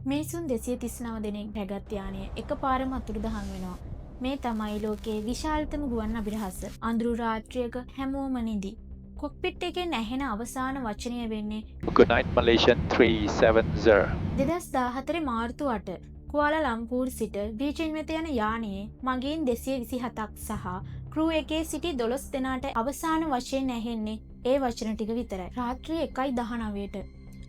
මිනිසුන් 239 දෙනෙක් රැගත් යානය එකපාරම අතුරුදහන් වෙනවා. මේ තමයි ලෝකයේ විශාලතම ගුවන් අභිරහස. අඳුරු රාත්‍රියක හැමෝම නිදි. කොක්පිට් එකෙන් ඇහෙන අවසාන වචනය වෙන්නේ Good night, Malaysian 370. 2014 මාර්තු 8 කුවාලාලම්පූර් සිට බීජිං වෙත යන යානයේ මගීන් 227ක් සහ ක්‍රූ එකේ සිටි 12 දෙනාට අවසාන වශයෙන් ඇහෙන්නේ ඒ වචන ටික විතරයි. රාත්‍රී 1:19ට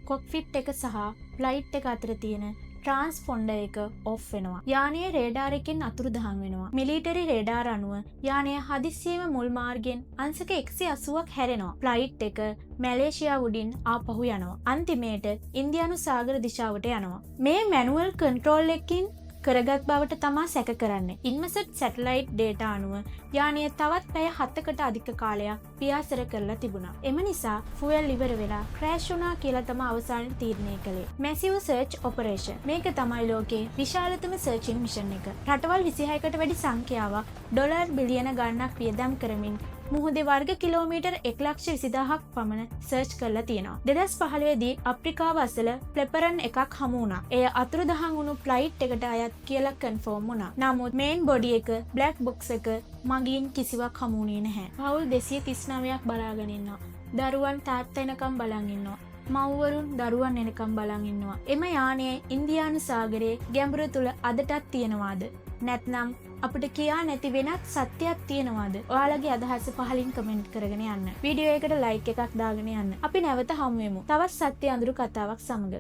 කොක්පිට් එක සහ ෆ්ලයිට් එක අතර තියෙන ට්‍රාන්ස්පොන්ඩර් එක ඔෆ් වෙනවා. යානයේ රේඩාර් එකෙන් අතුරුදහන් වෙනවා. මිලිටරි රේඩාර් අනුව යානය හදිස්සියෙම මුල් මාර්ගෙන් අංශක 180ක් හැරෙනවා. ෆ්ලයිට් එක මැලේසියා උඩින් ආපහු යනවා. අන්තිමේට ඉන්දියානු සාගර දිශාවට යනවා. මේ මැනුවල් කන්ට්‍රෝල් එකකින් කරගත් බවට තමා සැක කරන්නේ. ඉන්මසට් සැටලයිට් ඩේටා අනුව යානය තවත් පැය 7කට අධික කාලයක් පියාසර කරලා තිබුණා. එම නිසා ෆුවල් ඉවර වෙලා ක්‍රෑෂ් වුණා කියලා තමයි අවසානයේ තීරණය කළේ. Massive search operation. මේක තමයි ලෝකේ විශාලතම සර්චින් මිෂන් එක. රටවල් 26කට වැඩි සංඛ්‍යාවක් ඩොලර් බිලියන ගණනක් වියදම් කරමින් මුහුදේ වර්ග කිලෝමීටර් 1,20,000ක් පමණ සර්ච් කරලා තියෙනවා. 2015 දී අප්‍රිකාව අසල ප්ලෙපරන් එකක් හමු වුණා. එය අතුරුදහන් වුණු ෆ්ලයිට් එකට අයත් කියලා කන්ෆර්ම් වුණා. නමුත් මේන් බොඩි එක බ්ලැක් බොක්ස් එක මගින් කිසිවක් හමු වුණේ නැහැ. පවුල් 239ක් බලාගෙන ඉන්නවා. දරුවන් තාත්තා එනකම් බලන් ඉන්නවා. මව්වරුන් දරුවන් එනකම් බලන් ඉන්නවා. එම යානය ඉන්දියානු සාගරයේ ගැඹුර තුල අදටත් තියෙනවාද? නැත්නම් අපිට කියා නැති වෙනත් සත්‍යයක් තියෙනවාද? ඔයාලගේ අදහස පහලින් කමෙන්ට් කරගෙන යන්න. වීඩියෝ එකට ලයික් එකක් දාගෙන යන්න. අපි නැවත හමු වෙමු. තවත් සත්‍ය අඳුරු කතාවක් සමග.